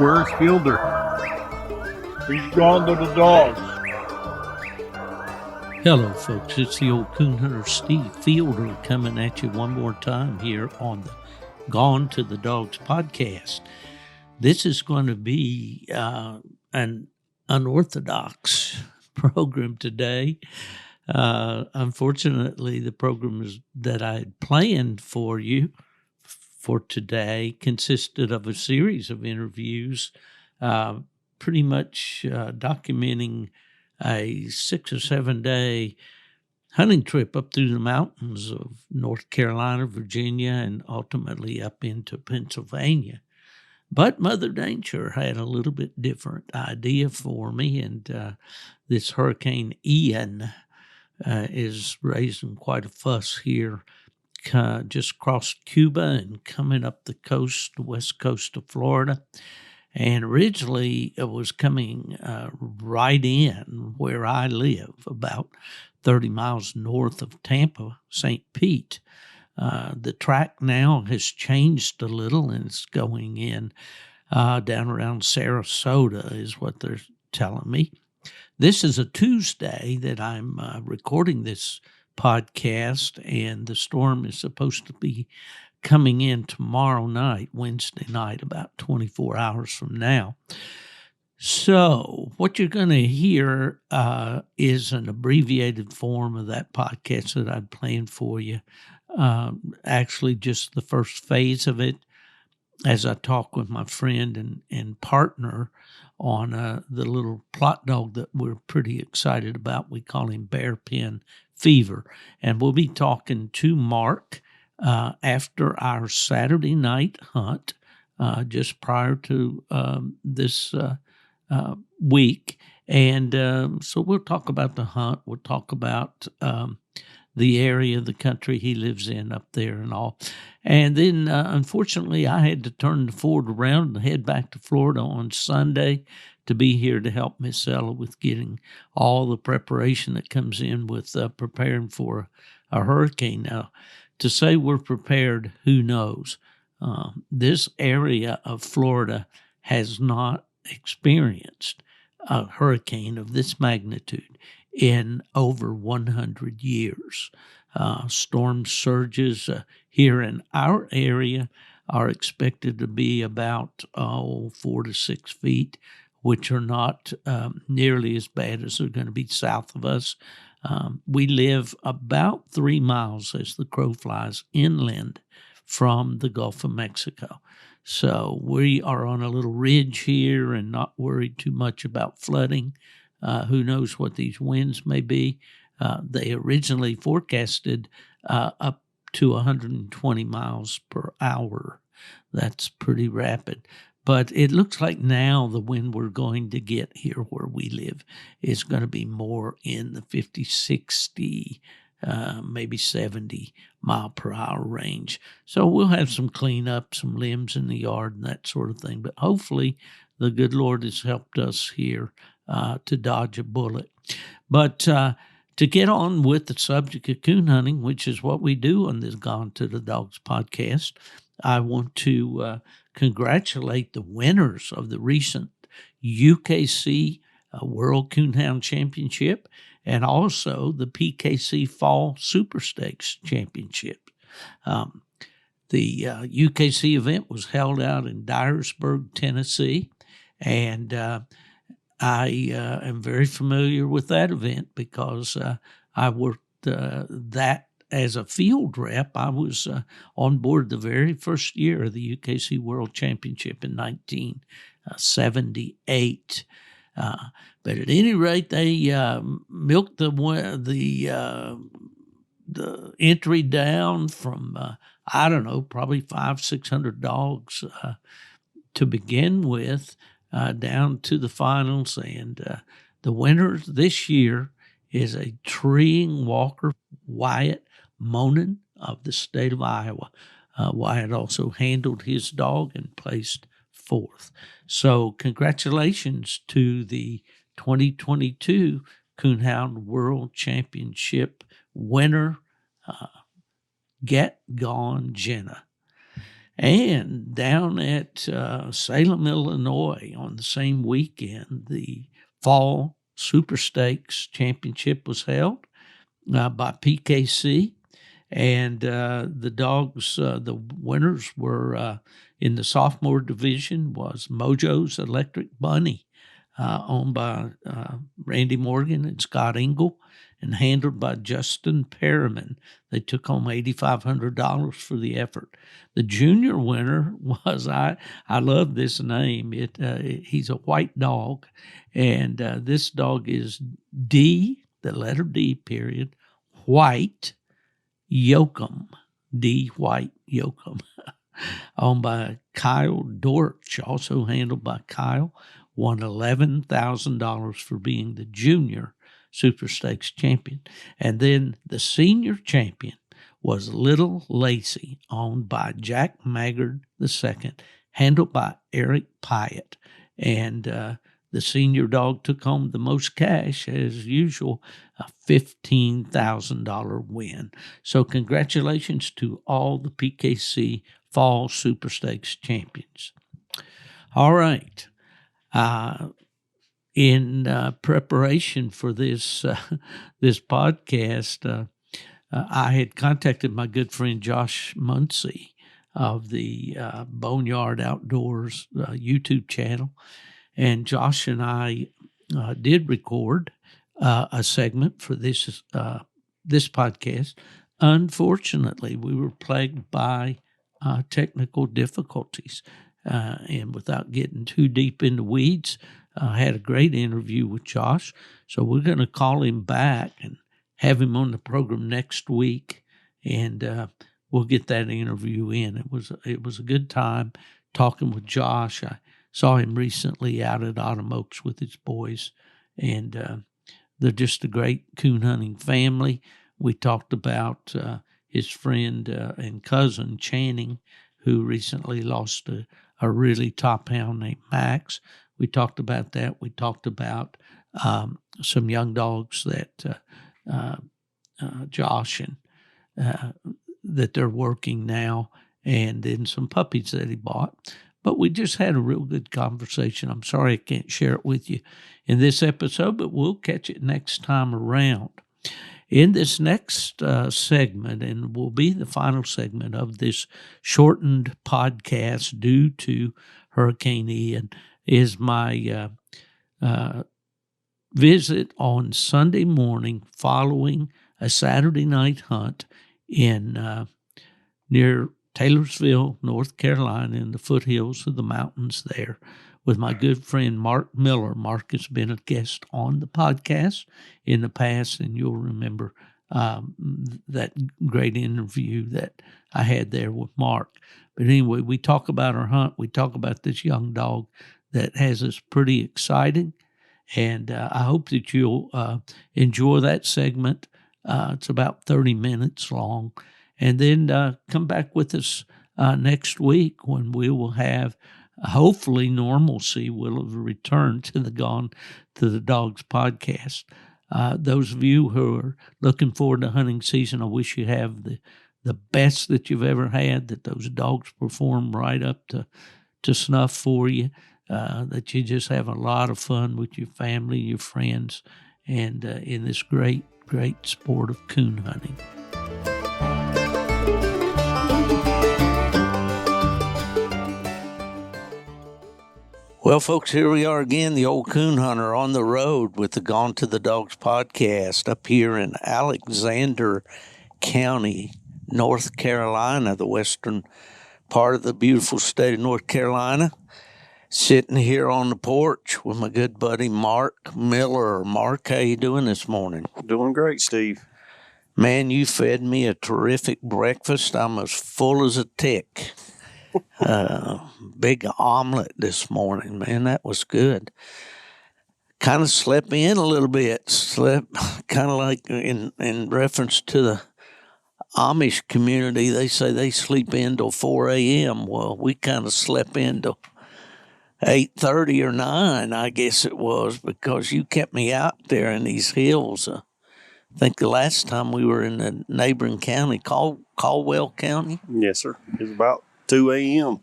Where's Fielder? He's gone to the dogs. Hello, folks. It's the old coon hunter, Steve Fielder, coming at you one more time here on the Gone to the Dogs podcast. This is going to be an unorthodox program today. Unfortunately, the program that I had planned for you for today consisted of a series of interviews, pretty much documenting a 6 or 7 day hunting trip up through the mountains of North Carolina, Virginia, and ultimately up into Pennsylvania. But Mother Nature had a little bit different idea for me, and this Hurricane Ian is raising quite a fuss here, just crossed Cuba and coming up the coast, west coast of Florida. And originally it was coming right in where I live, about 30 miles north of Tampa, St. Pete. The track now has changed a little, and it's going in down around Sarasota is what they're telling me. This is a Tuesday that I'm recording this podcast, and the storm is supposed to be coming in tomorrow night, Wednesday night, about 24 hours from now. So what you're going to hear is an abbreviated form of that podcast that I'd planned for you. Actually, just the first phase of it, as I talk with my friend and partner on the little plot dog that we're pretty excited about. We call him Bear Pen Fever. And we'll be talking to Mark after our Saturday night hunt, just prior to this week. And so we'll talk about the hunt. We'll talk about the area of the country he lives in up there and all. And then, unfortunately, I had to turn the Ford around and head back to Florida on Sunday to be here to help Miss Ella with getting all the preparation that comes in with preparing for a hurricane. Now, to say we're prepared, who knows? This area of Florida has not experienced a hurricane of this magnitude in over 100 years. Storm surges here in our area are expected to be about 4 to 6 feet, which are not nearly as bad as they're going to be south of us. We live about 3 miles as the crow flies inland from the Gulf of Mexico. So we are on a little ridge here and not worried too much about flooding. Who knows what these winds may be. They originally forecasted up to 120 miles per hour. That's pretty rapid. But it looks like now the wind we're going to get here where we live is going to be more in the 50, 60, maybe 70 mile per hour range. So we'll have some cleanup, some limbs in the yard and that sort of thing. But hopefully the good Lord has helped us here to dodge a bullet. But to get on with the subject of coon hunting, which is what we do on this Gone to the Dogs podcast, I want to congratulate the winners of the recent UKC World Coonhound Championship and also the PKC Fall Super Stakes Championship. The UKC event was held out in Dyersburg, Tennessee, and I am very familiar with that event because I worked that as a field rep. I was on board the very first year of the UKC World Championship in 1978. But at any rate, they milked the entry down from I don't know, probably 500-600 dogs to begin with, down to the finals. And the winner this year is a treeing walker, Wyatt Monin of the state of Iowa. Wyatt also handled his dog and placed fourth. So congratulations to the 2022 Coonhound World Championship winner, Get Gone Jenna. And down at Salem, Illinois, on the same weekend, the Fall Super Stakes Championship was held by PKC. And the dogs, the winners were in the sophomore division was Mojo's Electric Bunny, owned by Randy Morgan and Scott Engel, and handled by Justin Perriman. They took home $8,500 for the effort. The junior winner was, I love this name. He's a white dog, and this dog is D, the letter D, period, White Yoakum, D. White Yoakum, owned by Kyle Dortch, also handled by Kyle, won $11,000 for being the junior Super Stakes champion. And then the senior champion was Little Lacey, owned by Jack Maggard II, handled by Eric Pyatt. And the senior dog took home the most cash, as usual, a $15,000 win. So congratulations to all the PKC Fall Super Stakes champions. All right. In preparation for this this podcast, I had contacted my good friend Josh Muncie of the Boneyard Outdoors YouTube channel. And Josh and I did record a segment for this podcast. Unfortunately, we were plagued by technical difficulties. And without getting too deep into weeds, I had a great interview with Josh. So we're going to call him back and have him on the program next week. And we'll get that interview in. It was a good time talking with Josh. I saw him recently out at Autumn Oaks with his boys, and they're just a great coon hunting family. We talked about his friend and cousin, Channing, who recently lost a really top hound named Max. We talked about that. We talked about some young dogs that Josh and that they're working now, and then some puppies that he bought. But we just had a real good conversation. I'm sorry I can't share it with you in this episode, but we'll catch it next time around. In this next segment, and will be the final segment of this shortened podcast due to Hurricane Ian, is my visit on Sunday morning following a Saturday night hunt in near Taylorsville, North Carolina, in the foothills of the mountains there, with my good friend Mark Miller. Mark has been a guest on the podcast in the past, and you'll remember that great interview that I had there with Mark. But anyway, we talk about our hunt. We talk about this young dog that has us pretty excited, and I hope that you'll enjoy that segment. It's about 30 minutes long. And then come back with us next week when we will have, hopefully, normalcy will have returned to the Gone to the Dogs podcast. Those of you who are looking forward to hunting season, I wish you have the best that you've ever had, that those dogs perform right up to snuff for you, that you just have a lot of fun with your family, your friends, and in this great, great sport of coon hunting. Well, folks, here we are again, the old coon hunter on the road with the Gone to the Dogs podcast up here in Alexander County, North Carolina, the western part of the beautiful state of North Carolina. Sitting here on the porch with my good buddy Mark Miller. Mark, how you doing this morning? Doing great, Steve. Man, you fed me a terrific breakfast. I'm as full as a tick. Big omelet this morning, man. That was good. Kind of slept in a little bit. Slept kind of like in reference to the Amish community. They say they sleep in till 4 a.m. Well, we kind of slept in till 8:30 or 9, I guess it was, because you kept me out there in these hills. I think the last time we were in the neighboring county, Caldwell County. Yes, sir. It was about 2 a.m.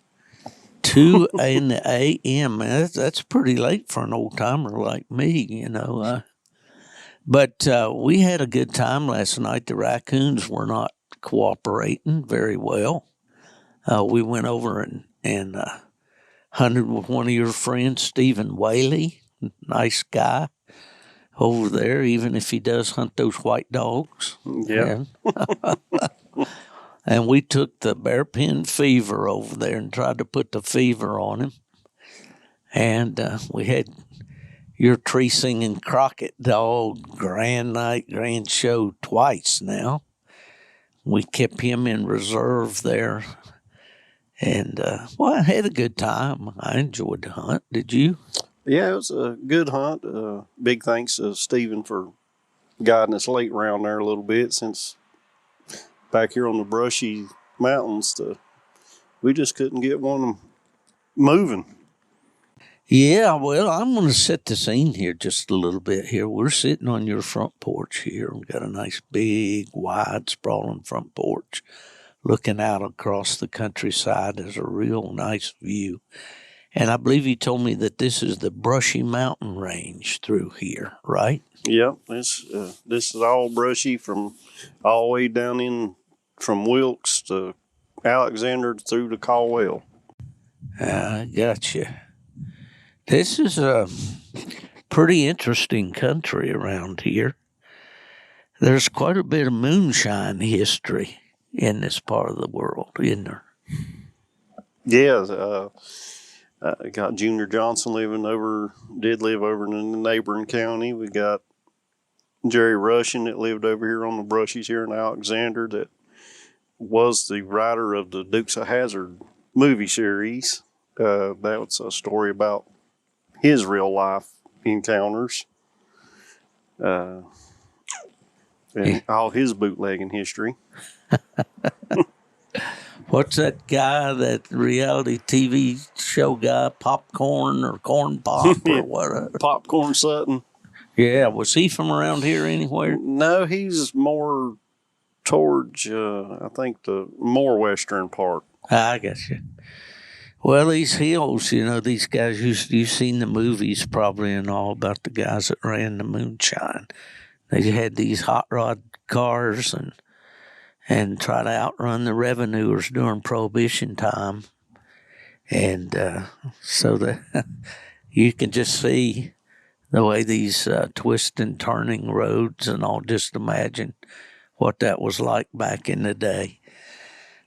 2 in the a.m. Man, that's pretty late for an old timer like me, you know. But we had a good time last night. The raccoons were not cooperating very well. We went over and hunted with one of your friends, Stephen Whaley. Nice guy over there, even if he does hunt those white dogs. Yeah. And we took the bear pen fever over there and tried to put the fever on him. And we had your tree singing Crockett dog, grand night, grand show twice now. We kept him in reserve there. And, well, I had a good time. I enjoyed the hunt. Did you? Yeah, it was a good hunt. Big thanks to Stephen for guiding us late around there a little bit, since back here on the brushy mountains, we just couldn't get one moving. Yeah, well, I'm going to set the scene here just a little bit here. We're sitting on your front porch here. We've got a nice, big, wide, sprawling front porch. Looking out across the countryside is a real nice view. And I believe you told me that this is the Brushy Mountain Range through here, right? Yep, this is all brushy from all the way down in from Wilkes to Alexander through to Caldwell. I gotcha. This is a pretty interesting country around here. There's quite a bit of moonshine history in this part of the world, isn't there? Yeah, got Junior Johnson did live over in the neighboring county. We got Jerry Rushing that lived over here on the brushies here in Alexander, that was the writer of the Dukes of Hazzard movie series. That was a story about his real life encounters and all his bootlegging history. What's that guy, that reality TV show guy, Popcorn or Corn Pop or whatever? Popcorn Sutton. Yeah, was he from around here anywhere? No, he's more towards, I think, the more western part. I guess you. Well, these hills, you know, these guys, you've seen the movies probably and all about the guys that ran the moonshine. They had these hot rod cars and try to outrun the revenuers during Prohibition time. And so that you can just see the way these twist and turning roads and all, just imagine what that was like back in the day.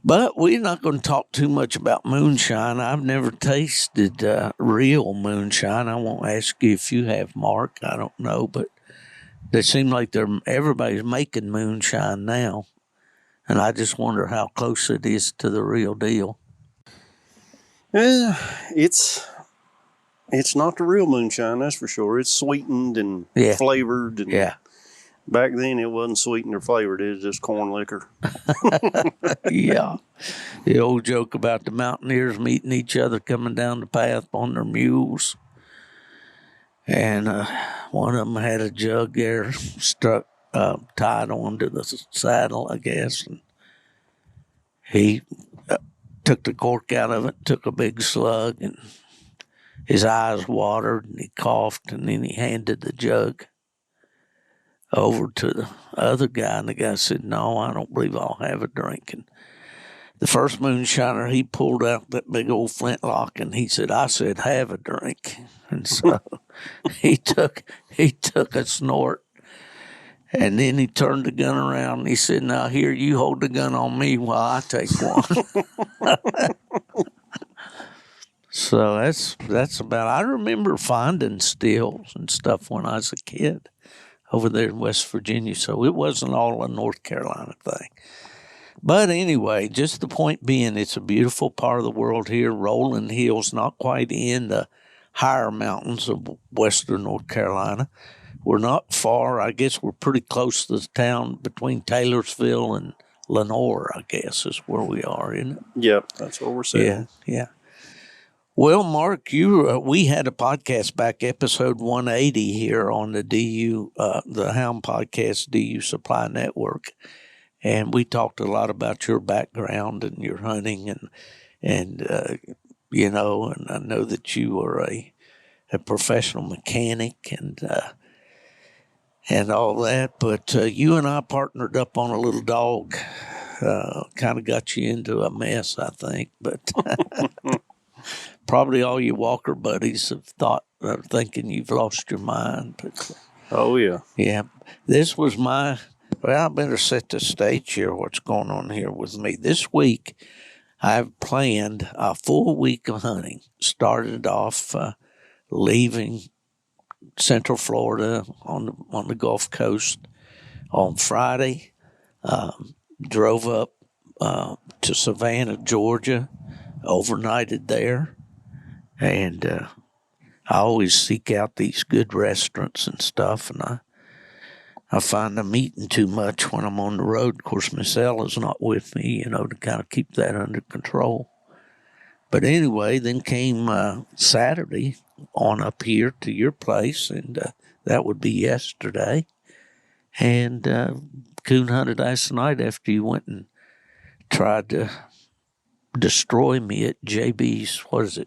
But we're not going to talk too much about moonshine. I've never tasted real moonshine. I won't ask you if you have, Mark. I don't know, but they seem like everybody's making moonshine now. And I just wonder how close it is to the real deal. Yeah, it's not the real moonshine, that's for sure. It's sweetened and flavored. And yeah. Back then, it wasn't sweetened or flavored. It was just corn liquor. Yeah. The old joke about the mountaineers meeting each other coming down the path on their mules. And one of them had a jug there stuck, tied onto the saddle, I guess. And he took the cork out of it, took a big slug, and his eyes watered, and he coughed, and then he handed the jug over to the other guy, and the guy said, "No, I don't believe I'll have a drink." And the first moonshiner, he pulled out that big old flintlock, and he said, "I said, have a drink." And so he took a snort, and then he turned the gun around, and he said, "Now here, you hold the gun on me while I take one." So that's about. I remember finding stills and stuff when I was a kid over there in West Virginia, so it wasn't all a North Carolina thing. But anyway, just the point being, it's a beautiful part of the world here, rolling hills, not quite in the higher mountains of western North Carolina. We're not far. I guess we're pretty close to the town between Taylorsville and Lenoir, I guess, is where we are, isn't it? Yep, that's what we're saying. Yeah. Well, Mark, we had a podcast back, episode 180 here on the the Hound Podcast DU Supply Network, and we talked a lot about your background and your hunting and and I know that you are a professional mechanic and all that, but you and I partnered up on a little dog. Kind of got you into a mess, I think, but probably all your walker buddies are thinking you've lost your mind. But Oh, yeah. yeah, this was well, I better set the stage here, what's going on here with me. This week, I've planned a full week of hunting. Started off leaving Central Florida on the Gulf Coast on Friday. Drove up to Savannah, Georgia, overnighted there, and I always seek out these good restaurants and stuff, and I find I'm eating too much when I'm on the road. Of course, Miss Ella's not with me, to kind of keep that under control. But anyway, then came Saturday on up here to your place, and that would be yesterday. And coon hunted last night after you went and tried to destroy me at JB's,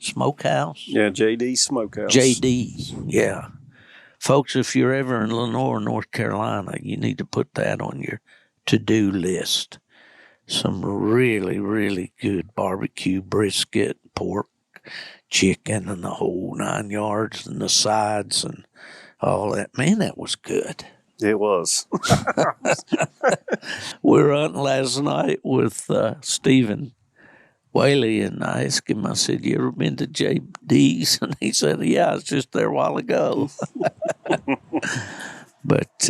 Smokehouse? Yeah, JD's Smokehouse. JD's, yeah. Folks, if you're ever in Lenore, North Carolina, you need to put that on your to-do list. Some really, really good barbecue, brisket, pork, chicken, and the whole 9 yards, and the sides and all that. Man, that was good. It was. We were hunting last night with Stephen Whaley, and I asked him, I said, you ever been to JD's? And he said, yeah, I was just there a while ago. But,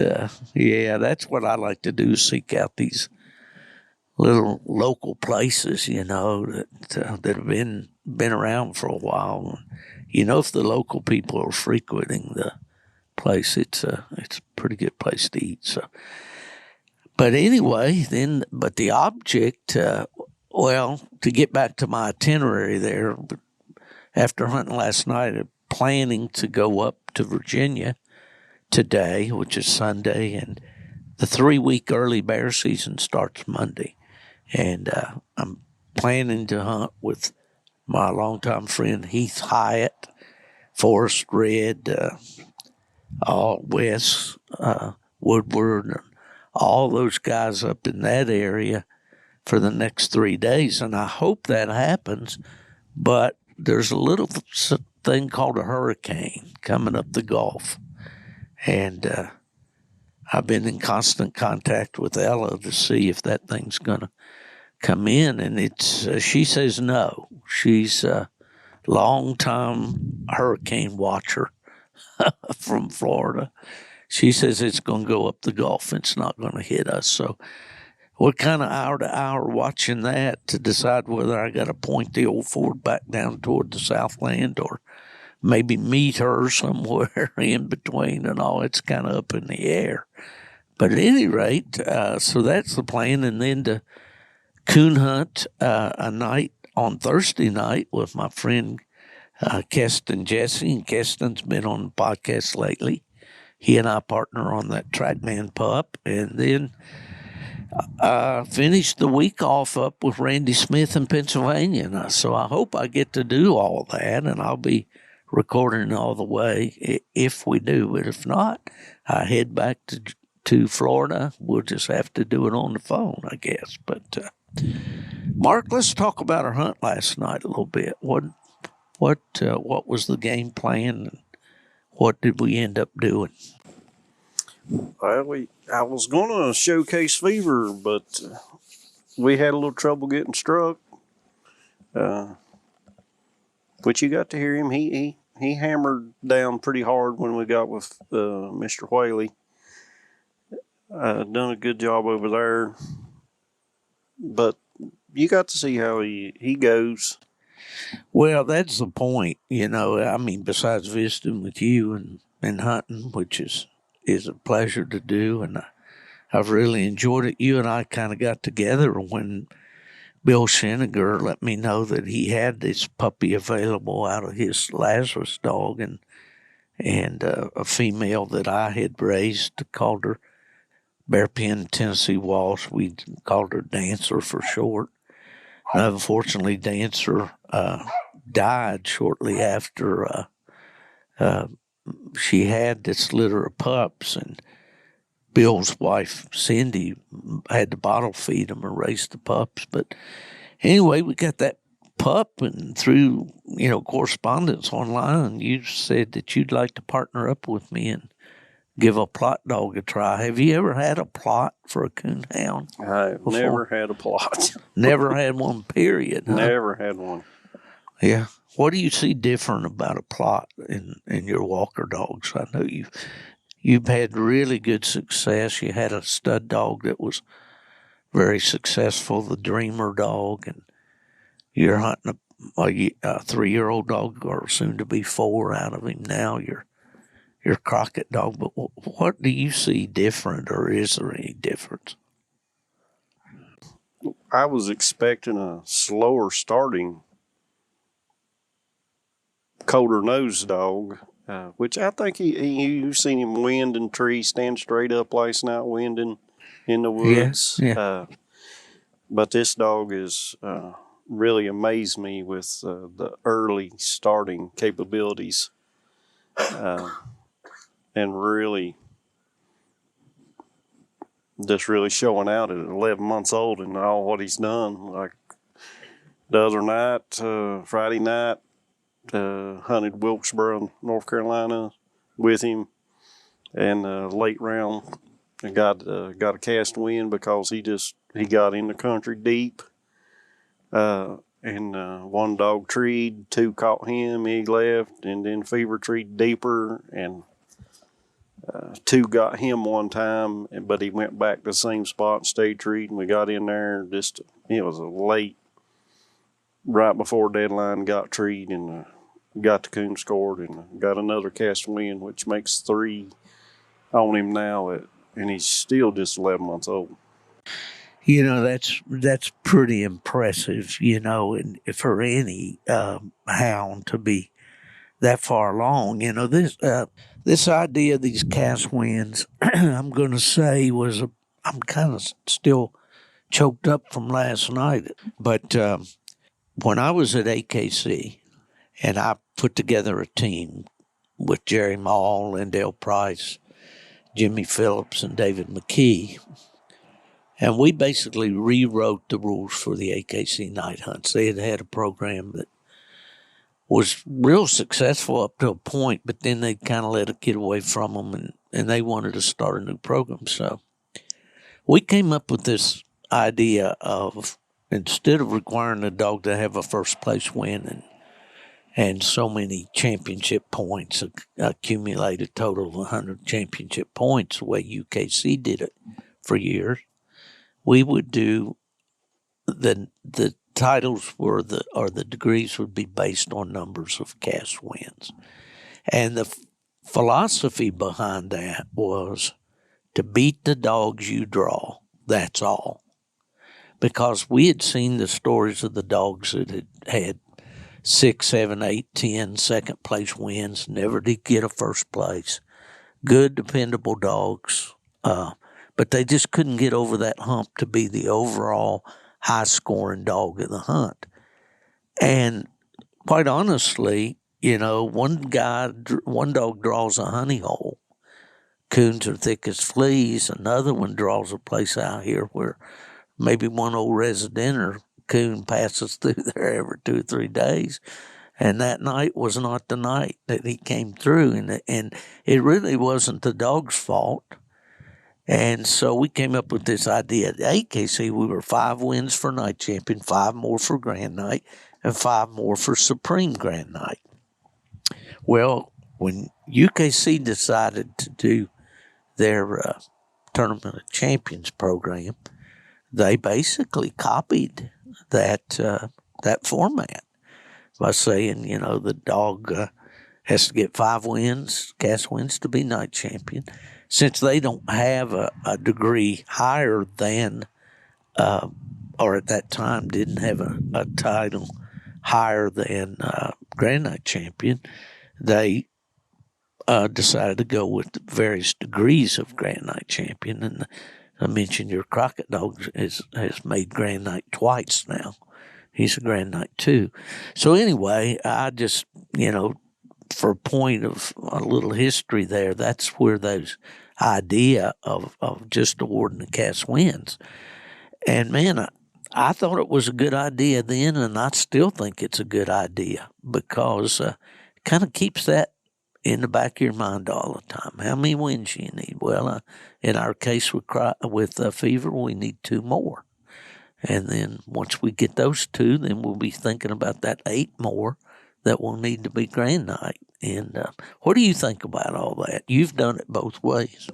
yeah, that's what I like to do, seek out these little local places, that have been around for a while. If the local people are frequenting the place, it's a pretty good place to eat. So, but anyway, but the object, to get back to my itinerary there, after hunting last night, I'm planning to go up to Virginia today, which is Sunday, and the 3-week early bear season starts Monday. And I'm planning to hunt with my longtime friend Heath Hyatt, Forrest Red, all Wes Woodward, and all those guys up in that area for the next 3 days. And I hope that happens, but there's a little thing called a hurricane coming up the Gulf. And I've been in constant contact with Ella to see if that thing's going to come in, and she says no. She's a long-time hurricane watcher from Florida. She says it's going to go up the Gulf. It's not going to hit us. So we're kind of hour to hour watching that to decide whether I got to point the old Ford back down toward the Southland or maybe meet her somewhere in between and all. It's kind of up in the air. But at any rate, so that's the plan. And then to coon hunt a night on Thursday night with my friend Keston Jesse. And Keston's been on the podcast lately. He and I partner on that Trackman pup. And then finished the week off up with Randy Smith in Pennsylvania. So I hope I get to do all that, and I'll be recording all the way if we do. But if not, I head back to Florida. We'll just have to do it on the phone, I guess. But Mark, let's talk about our hunt last night a little bit. What was the game plan, and what did we end up doing? Well, I was going to showcase Fever, but we had a little trouble getting struck. But you got to hear him. He hammered down pretty hard when we got with Mr. Whaley. Done a good job over there. But you got to see how he goes. Well, that's the point, besides visiting with you and hunting, which is a pleasure to do, and I've really enjoyed it. You and I kind of got together when Bill Schenniger let me know that he had this puppy available out of his Lazarus dog, and a female that I had raised, called her Bearpin Tennessee Walsh. We called her Dancer for short. Unfortunately, Dancer died shortly after she had this litter of pups, and Bill's wife, Cindy, had to bottle feed them or raise the pups. But anyway, we got that pup, and through, correspondence online, you said that you'd like to partner up with me and give a plot dog a try. Have you ever had a plot for a coon hound? I've before? never had a plot. Never had one, period. Huh? Never had one. Yeah. What do you see different about a plot in your Walker dogs? I know you've had really good success. You had a stud dog that was very successful, the Dreamer dog, and you're hunting a 3-year-old dog, or soon to be 4 out of him now. Your Crockett dog. But what do you see different, or is there any difference? I was expecting a slower starting, colder nosed dog, which I think you've seen him wind in trees, stand straight up last night, winding in the woods. Yeah. But this dog is really amazed me with the early starting capabilities, and really just really showing out at 11 months old and all what he's done. Like the other night, Friday night, hunted Wilkesboro, North Carolina with him, and late round, I got a cast win because he got in the country deep, and one dog treed, 2 caught him, he left, and then Fever treed deeper, and 2 got him one time, but he went back to the same spot and stayed treed, and we got in there. It was a late, right before deadline, got treed, and got the coon scored, and got another cast win, which makes 3 on him now, and he's still just 11 months old. That's pretty impressive, and for any hound to be that far along. This idea of these cast wins, I'm going to say I'm kind of still choked up from last night. But when I was at AKC, and I put together a team with Jerry Mall, Lindell Price, Jimmy Phillips, and David McKee, and we basically rewrote the rules for the AKC night hunts. They had a program that was real successful up to a point, but then they kind of let it get away from them, and they wanted to start a new program. So we came up with this idea of, instead of requiring the dog to have a first place win and so many championship points, accumulate a total of 100 championship points, the way UKC did it for years, we would do the titles or the degrees would be based on numbers of cast wins. And the philosophy behind that was to beat the dogs you draw. That's all. Because we had seen the stories of the dogs that had 6, 7, 8, 10 second place wins, never did get a first place. Good, dependable dogs. But they just couldn't get over that hump to be the overall high-scoring dog in the hunt. And quite honestly, one dog draws a honey hole. Coons are thick as fleas. Another one draws a place out here where maybe one old resident or coon passes through there every 2 or 3 days. And that night was not the night that he came through. And it really wasn't the dog's fault. And so we came up with this idea. At AKC, we were 5 wins for night champion, 5 more for grand night, and 5 more for supreme grand night. Well, when UKC decided to do their Tournament of Champions program, they basically copied that format by saying, the dog has to get 5 wins, cast wins, to be night champion. Since they don't have a degree higher than, or at that time didn't have a title higher than Grand Night Champion, they decided to go with the various degrees of Grand Night Champion. And I mentioned your Crockett dog has made Grand Night twice now. He's a Grand Night too. So anyway, I just, for a point of a little history there, that's where those idea of just awarding the cast wins. And man, I thought it was a good idea then, and I still think it's a good idea because it kind of keeps that in the back of your mind all the time. How many wins you need? Well, in our case with Fever, we need 2 more. And then once we get those 2, then we'll be thinking about that 8 more that will need to be Grand Night. And what do you think about all that? You've done it both ways.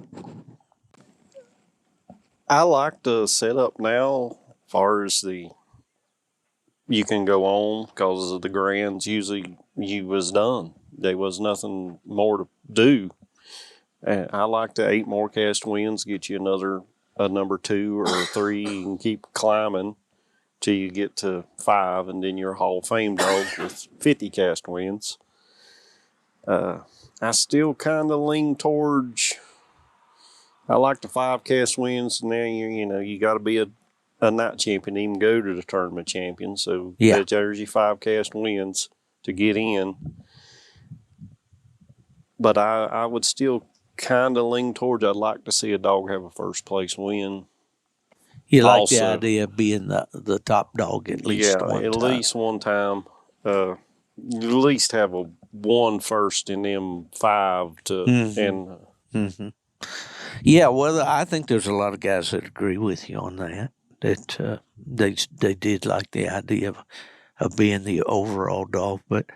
I like the setup now as far as you can go on because of the grands. Usually you was done. There was nothing more to do. And I like the 8 more cast wins, get you a number 2 or 3 and keep climbing till you get to 5, and then you're a Hall of Fame dog with 50 cast wins. I still kind of lean towards, I like the 5 cast wins. Now you got to be a night champion to even go to the tournament champion. So there's your 5 cast wins to get in. But I would still kind of lean towards, I'd like to see a dog have a first place win. You like the idea of being the top dog at least one time? Yeah, at least one time. At least have a 1 first in them 5 to and. Yeah, well, I think there's a lot of guys that agree with you on that. That they did like the idea of being the overall dog, but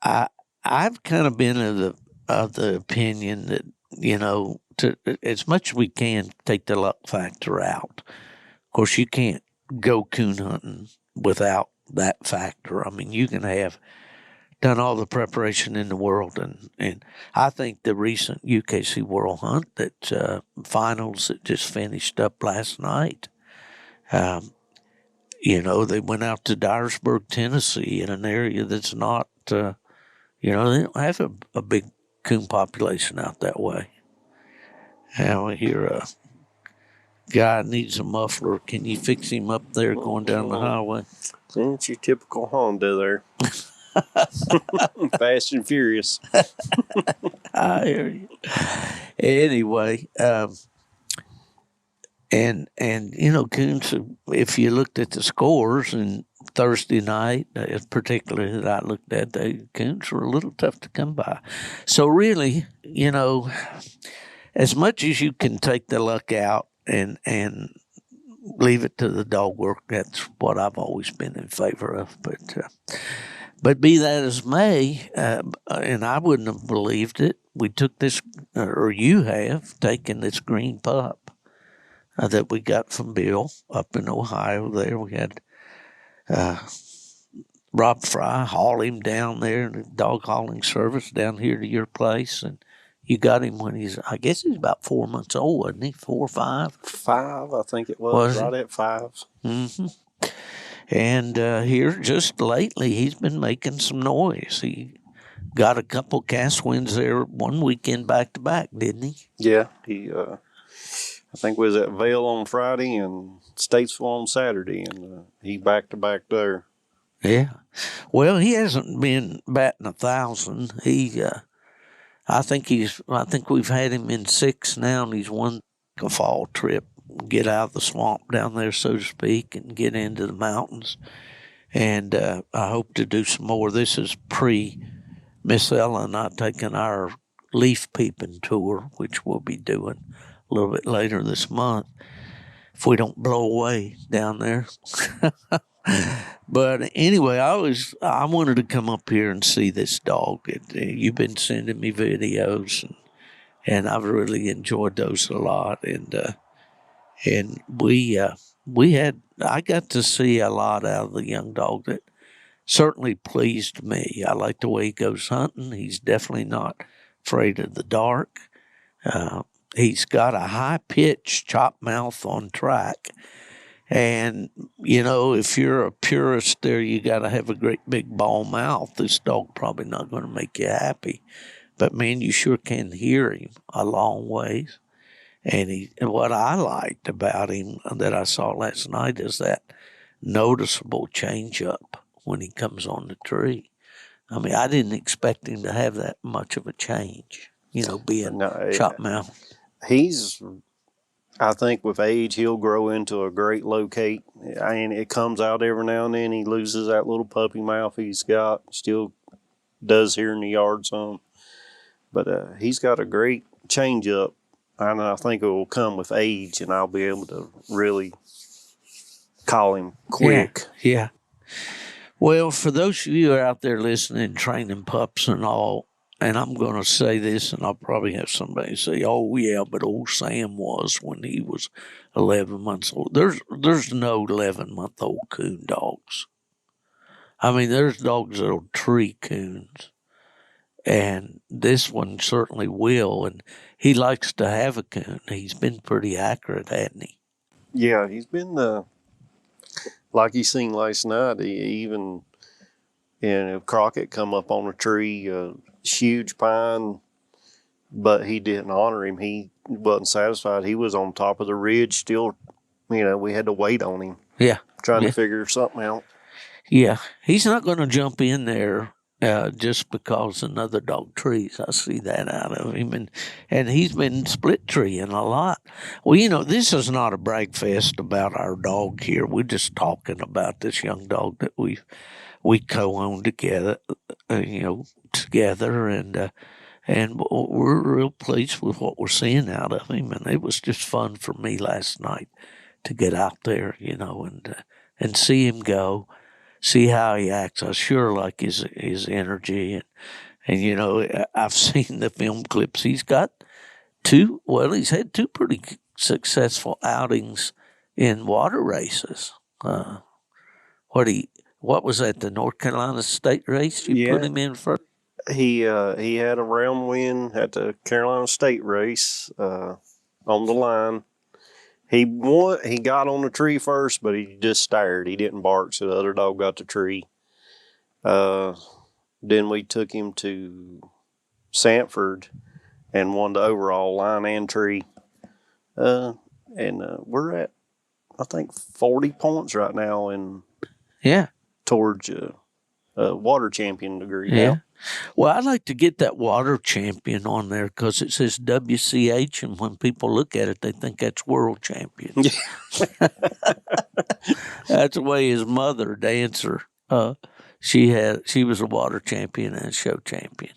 I've kind of been of the opinion that to as much as we can take the luck factor out. Of course, you can't go coon hunting without that factor. I mean, you can have done all the preparation in the world, and I think the recent UKC World Hunt that finals that just finished up last night. They went out to Dyersburg, Tennessee, in an area that's not, they don't have a big coon population out that way. And we hear a guy needs a muffler. Can you fix him up there going down the highway? It's your typical Honda there. Fast and furious. I hear you. Anyway, coons, if you looked at the scores and Thursday night, particularly that I looked at, the coons were a little tough to come by. So really, as much as you can take the luck out and leave it to the dog work, that's what I've always been in favor of. But be that as may, and I wouldn't have believed it, we took this, or you have taken this green pup that we got from Bill up in Ohio there. We had Rob Fry haul him down there in the dog hauling service down here to your place, and you got him when I guess he's about 4 months old, wasn't he? 4 or 5? 5, I think it was right at 5. Mm-hmm. And here just lately, he's been making some noise. He got a couple cast wins there one weekend back to back, didn't he? Yeah, he. I think was at Vail on Friday and Statesville on Saturday, and he back to back there. Yeah, well, he hasn't been batting 1,000. I think we've had him in 6 now, and he's won a fall trip, get out of the swamp down there, so to speak, and get into the mountains. And I hope to do some more. This is Miss Ella and I taking our leaf peeping tour, which we'll be doing a little bit later this month, if we don't blow away down there. But anyway, I wanted to come up here and see this dog. You've been sending me videos, and I've really enjoyed those a lot. And I got to see a lot out of the young dog that certainly pleased me. I like the way he goes hunting. He's definitely not afraid of the dark. He's got a high-pitched chop mouth on track. And, if you're a purist there, you got to have a great big ball mouth. This dog probably not going to make you happy. But, man, you sure can hear him a long ways. And what I liked about him that I saw last night is that noticeable change up when he comes on the tree. I mean, I didn't expect him to have that much of a change, being chop mouth. I think with age, he'll grow into a great locate. And it comes out every now and then. He loses that little puppy mouth he's got. Still does here in the yard some. But he's got a great change up. And I think it will come with age, and I'll be able to really call him quick. Yeah. Well, for those of you who are out there listening, training pups and all, and I'm going to say this, and I'll probably have somebody say, "Oh yeah, but old Sam was when he was 11 months old." There's no 11-month-old coon dogs. I mean, there's dogs that'll tree coons, and this one certainly will. And he likes to have a coon. He's been pretty accurate, hasn't he? Yeah, he's been like you seen last night. Crockett come up on a tree, huge pine, but he didn't honor him. He wasn't satisfied. He was on top of the ridge still. We had to wait on him. Yeah. Trying to figure something out. Yeah. He's not going to jump in there just because another dog trees. I see that out of him. And he's been split treeing a lot. Well, this is not a brag fest about our dog here. We're just talking about this young dog that we co-own together, and we're real pleased with what we're seeing out of him. And it was just fun for me last night to get out there, and see him go, see how he acts. I sure like his energy, and I've seen the film clips. He's got he's had two pretty successful outings in water races. What was that, the North Carolina State race you put him in for? He had a round win at the Carolina State race on the line. He won. He got on the tree first, but he just stared. He didn't bark, so the other dog got the tree. Then we took him to Sanford and won the overall line and tree. And we're at, I think, 40 points right now towards water champion degree Yeah. now. Well, I'd like to get that water champion on there because it says WCH, and when people look at it, they think that's world champion. That's the way his mother, Dancer, she was a water champion and a show champion,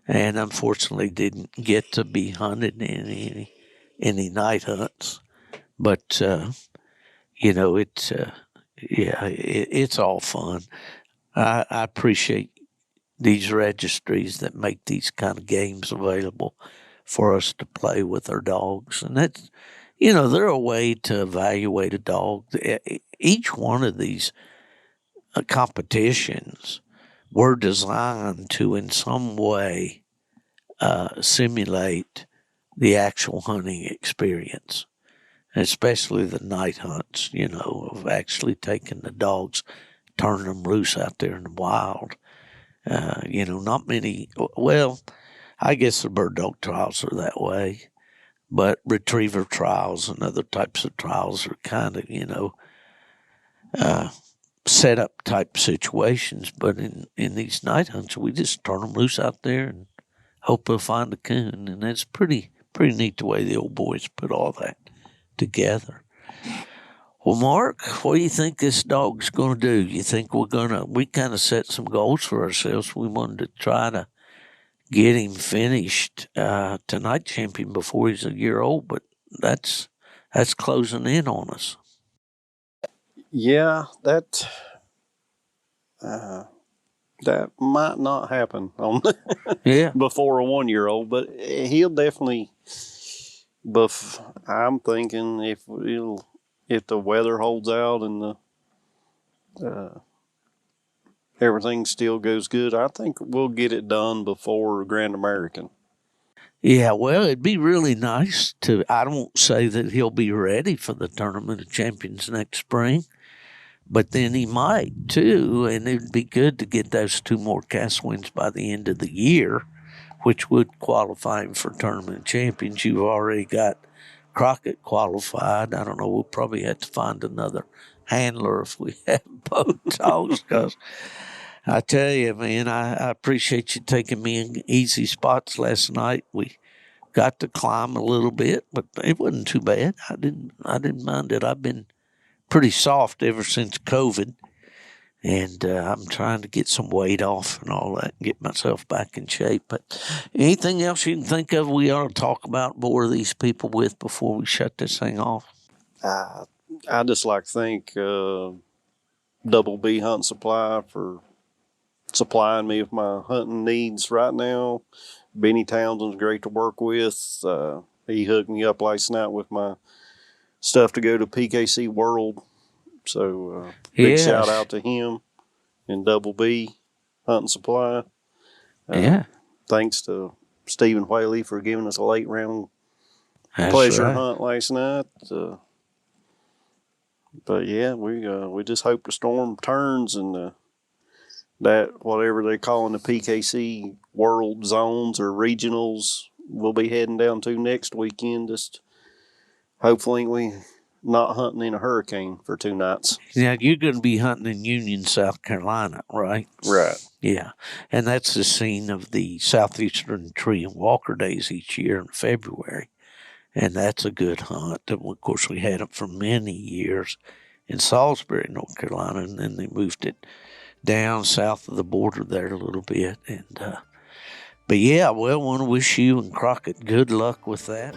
and unfortunately didn't get to be hunted in any night hunts. But it's all fun. I appreciate these registries that make these kind of games available for us to play with our dogs. And that's, they're a way to evaluate a dog. Each one of these competitions were designed to, in some way, simulate the actual hunting experience, especially the night hunts, of actually taking the dogs, turning them loose out there in the wild. Not many, well, I guess the bird dog trials are that way, but retriever trials and other types of trials are kind of, set up type situations. But in these night hunts, we just turn them loose out there and hope they'll find a coon. And that's pretty neat the way the old boys put all that together. Well, Mark, what do you think this dog's going to do? You think we kind of set some goals for ourselves. We wanted to try to get him finished tonight champion before he's a year old, but that's closing in on us. Yeah, that might not happen on before a 1-year-old, but he'll definitely. But I'm thinking if the weather holds out and the everything still goes good, I think we'll get it done before Grand American. Yeah, well, it'd be really nice to. I don't say that he'll be ready for the Tournament of Champions next spring, but then he might too, and it'd be good to get those 2 more cast wins by the end of the year, which would qualify him for Tournament of Champions. You've already got Crockett qualified. I don't know. We'll probably have to find another handler if we have both dogs, because I tell you, man, I appreciate you taking me in easy spots last night. We got to climb a little bit, but it wasn't too bad. I didn't mind it. I've been pretty soft ever since COVID, and I'm trying to get some weight off and all that and get myself back in shape. But anything else you can think of we ought to talk about, bore these people with before we shut this thing off? I just like to thank Double B Hunt Supply for supplying me with my hunting needs right now. Benny Townsend's great to work with. He hooked me up last night with my stuff to go to PKC World. So big shout out to him and Double B Hunting Supply. Thanks to Stephen Whaley for giving us a late round pleasure hunt last night. But yeah, we just hope the storm turns and that whatever they call in the PKC World Zones or regionals we'll be heading down to next weekend. Just hopefully we not hunting in a hurricane for 2 nights. Now, you're going to be hunting in Union, South Carolina, right? Right. Yeah. And that's the scene of the Southeastern Tree and Walker Days each year in February. And that's a good hunt. And of course, we had it for many years in Salisbury, North Carolina, and then they moved it down south of the border there a little bit. And but yeah, well, I want to wish you and Crockett good luck with that.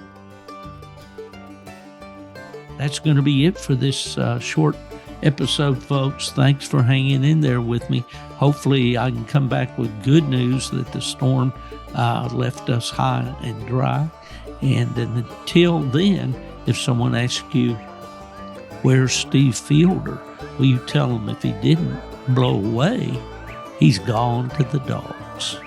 That's going to be it for this short episode, folks. Thanks for hanging in there with me. Hopefully I can come back with good news that the storm left us high and dry. And until then, if someone asks you, where's Steve Fielder? Will you tell them if he didn't blow away, he's gone to the dogs.